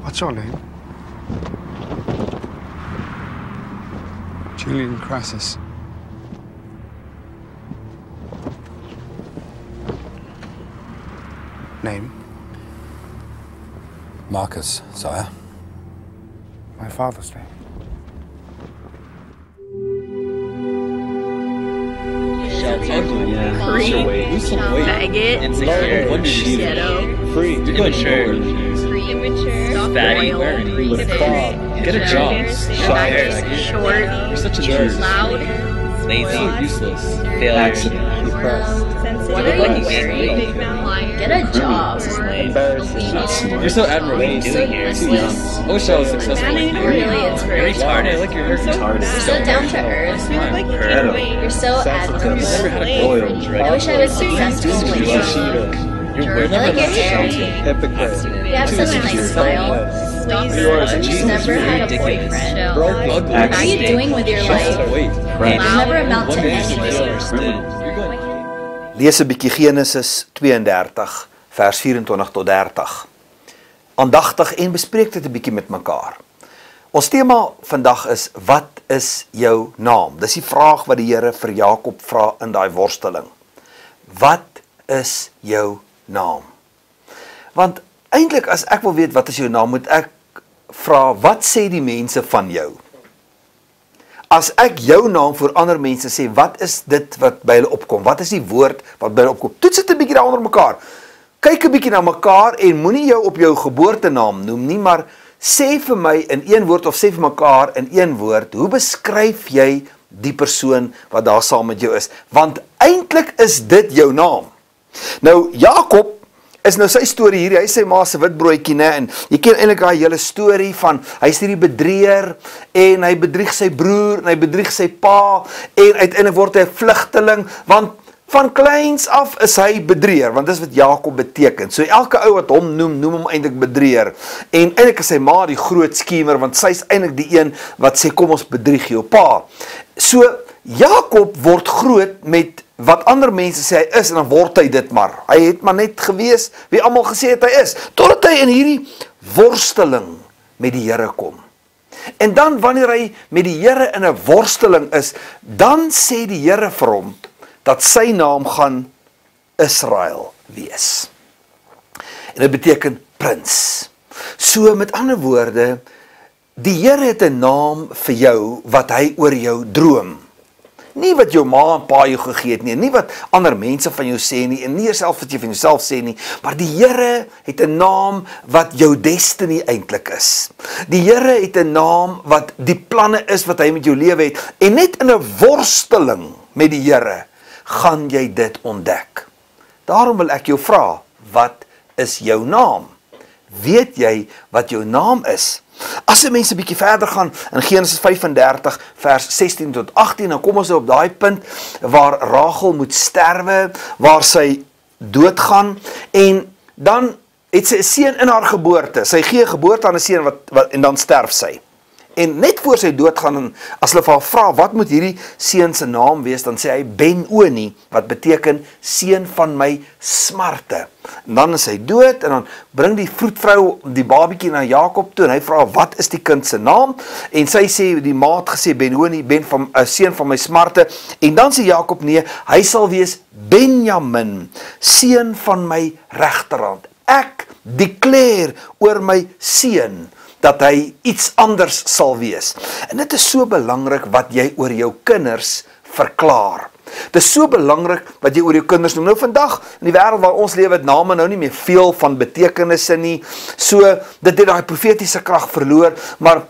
What's your name? Julian Crassus. Name? Marcus, sire. My father's name. Faggot, insecure, ghetto, free, immature, fatty, spoiled, with a claw, get a job, short, you're such a nerd, loud, lazy, useless, failure, depressed, what are you wearing? Get a job. embarrassing, you're so admirable, too young, I wish I was successful like you, You're really inspirational. retarded, like you're retarded, You're so down to earth. You're so admirable. you never had a girlfriend, I wish I was successful like you. you're I like your hair. hypocrite, You have such a nice smile. You've never had a boyfriend. What are you doing with your life? You'll never amount to anything. Lees 'n bietjie Genesis 32 vers 24 tot 30. Aandagtig en bespreek dit 'n bietjie met mekaar. Ons tema vandag is, wat is jou naam? Dis die vraag wat die Here vir Jakob vra in daai worsteling. Wat is jou naam? Want eintlik as ek wil weet wat is jou naam, moet ek vra, wat sê die mense van jou? As ek jou naam vir ander mense sê, wat is dit wat by hulle opkom? Wat is die woord wat by hulle opkom? Toets dit 'n bietjie daar onder mekaar. Kyk 'n bietjie na mekaar en moenie jou op jou geboortenaam noem nie, maar sê vir my in een woord of sê vir mekaar in een woord, hoe beskryf jy die persoon wat daar saam met jou is? Want eintlik is dit jou naam. Nou Jakob is nou sy storie hier, hy sê ma se witbroodjie, né, en jy ken eintlik daai hele storie van, hy is hierdie bedrieër, en hy bedrieg sy broer, en hy bedrieg sy pa, en uiteindelik word hy 'n vlugteling, want van kleins af is hy bedrieër, want dis wat Jakob beteken, so elke ou wat hom noem hom eintlik bedrieër, en eintlik is sy ma die groot skemer, want sy is eintlik die een wat sê, kom ons bedrieg jou pa. So, Jakob word groot met wat ander mense sê hy is, en dan word hy dit maar. Hy het maar net gewees wie almal gesê het hy is, totdat hy in hierdie worsteling met die Here kom. En dan wanneer hy met die Here in 'n worsteling is, dan sê die Here vir hom, dat sy naam gaan Israel wees. En dit beteken prins. So met ander woorde, die Here het 'n naam vir jou, wat hy oor jou droom. Nie wat jou ma en pa jou gegee het nie, nie wat ander mense van jou sê nie, en nie self wat jy van jouself sê nie, maar die Here het 'n naam wat jou destiny eintlik is. Die Here het 'n naam wat die planne is wat hy met jou lewe het, en net in 'n worsteling met die Here, gaan jy dit ontdek. Daarom wil ek jou vra, wat is jou naam? Weet jy wat jou naam is? As 'n mens 'n bietjie verder gaan in Genesis 35 vers 16 tot 18, dan kom ons op daai punt waar Rachel moet sterwe, waar sy doodgaan, en dan het sy 'n seun in haar geboorte. Sy gee geboorte aan 'n seun en dan sterf sy. En net voor sy doodgaan, en as hulle vir haar vra, wat moet hierdie seun se naam wees, dan sê hy Ben-Oni, wat beteken seun van my smarte. En dan is hy dood, en dan bring die vroedvrou die babietjie na Jakob toe, en hy vra, wat is die kind se naam? En sy sê, die ma het gesê, Ben-Oni, seun van my smarte, en dan sê Jakob, nee, hy sal wees Benjamin, seun van my regterhand. Ek declare oor my seun, dat hy iets anders sal wees. En dit is so belangrik wat jy oor jou kinders verklaar. Dit is so belangrik wat jy oor jou kinders noem. Nou vandag, in die wêreld waar ons lewe, het name nou nie meer veel van betekenisse nie, so dit het daai profetiese krag verloor, maar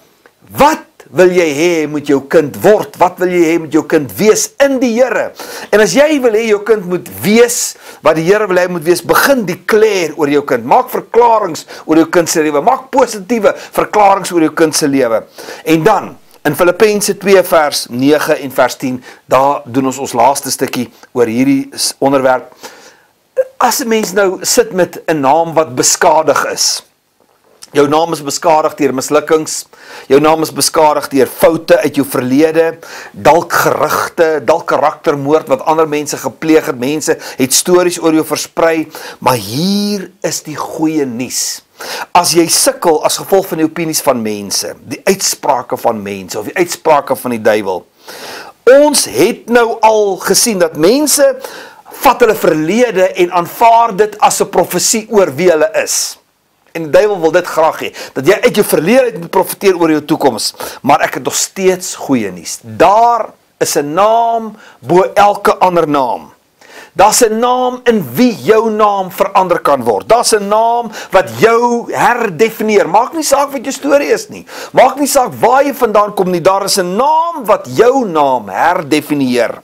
wat wil jy hê moet jou kind word? Wat wil jy hê moet jou kind wees in die Here? En as jy wil hê jou kind moet wees wat die Here wil hê moet wees, begin declare oor jou kind. Maak verklaringe oor jou kind se lewe. Maak positiewe verklaringe oor jou kind se lewe. En dan in Filippense 2 vers 9 en vers 10, daar doen ons laaste stukkie oor hierdie onderwerp. As 'n mens nou sit met 'n naam wat beskadig is, jou naam is beskadig deur mislukkings, jou naam is beskadig deur foute uit jou verlede, dalk gerugte, dalk karaktermoord wat ander mense gepleeg het, mense het stories oor jou versprei, maar hier is die goeie nuus. As jy sukkel as gevolg van die opinies van mense, die uitsprake van mense of die uitsprake van die duiwel. Ons het nou al gesien dat mense vat hulle verlede en aanvaar dit as 'n profesie oor wie hulle is. En die duiwel wil dit graag hê, dat jy uit jou verlede uit moet profeteer oor jou toekoms. Maar ek het nog steeds goeie nuus. Daar is 'n naam bo elke ander naam. Daar's 'n naam in wie jou naam verander kan word. Daar's 'n naam wat jou herdefinieer. Maak nie saak wat jou storie is nie. Maak nie saak waar jy vandaan kom nie. Daar is 'n naam wat jou naam herdefinieer.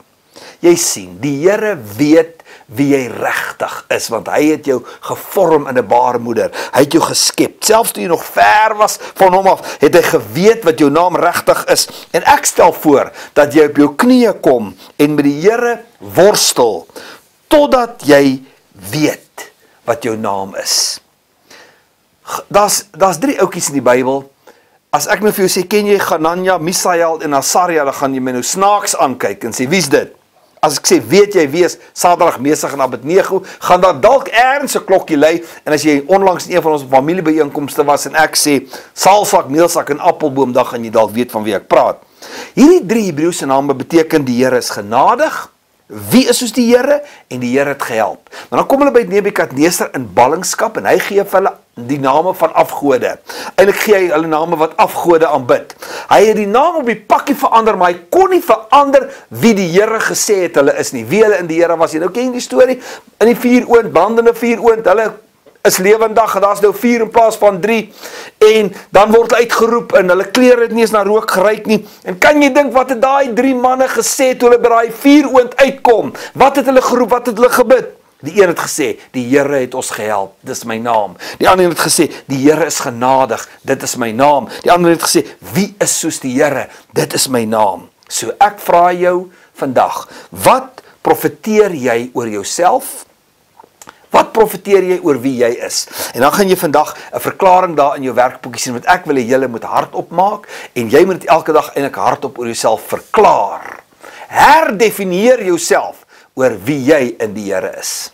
Jy sien, die Here weet wie jy regtig is, want hy het jou gevorm in 'n baarmoeder. Hy het jou geskep. Selfs toe jy nog ver was van hom af, het hy geweet wat jou naam regtig is. En ek stel voor dat jy op jou knieë kom en met die Here worstel totdat jy weet wat jou naam is. Daar's 3 ouetjies in die Bybel. As ek nou vir jou sê, ken jy Hananja, Misael en Asaria, dan gaan jy my nou snaaks aankyk en sê, wie's dit? As ek sê, weet jy wie is Sadrag, Mesach en Abednego, gaan daar dalk ergens 'n klokkie lui, en as jy onlangs in een van ons familiebyeenkomste was, en ek sê, Saalsak, Meelsak en Appelboom, dan gaan jy dalk weet van wie ek praat. Hierdie 3 Hebreëse name beteken die Here is genadig, wie is soos die Here, en die Here het gehelp. Maar dan kom hulle by Nebukadneser in ballingskap, en hy gee vir hulle die name van afgode. Eintlik gee hy hulle name wat afgode aanbid. Hy het die naam op die pakkie verander, maar hy kon nie verander wie die Here gesê het hulle is nie, wie hulle in die Here was. Jy nou ken die storie, in die 4 oond, brandende 4 oond, hulle is lewendig, en daar's nou 4 in plaas van 3, en dan word hulle uitgeroep, en hulle klere het nie eens na rook geruik nie, en kan jy dink wat het daai 3 manne gesê, toe hulle by daai 4 oond uitkom, wat het hulle geroep, wat het hulle gebid? Die een het gesê, die Here het ons gehelp, dis my naam. Die ander het gesê, die Here is genadig, dit is my naam. Die ander het gesê, wie is soos die Here, dit is my naam. So ek vra jou vandag, wat profeteer jy oor jouself? Wat profeteer jy oor wie jy is? En dan gaan jy vandag 'n verklaring daar in jou werkboekie sien, want ek wil hê julle moet hardop maak, en jy moet elke dag eintlik hardop oor jouself verklaar. Herdefinieer jouself oor wie jy in die Here is.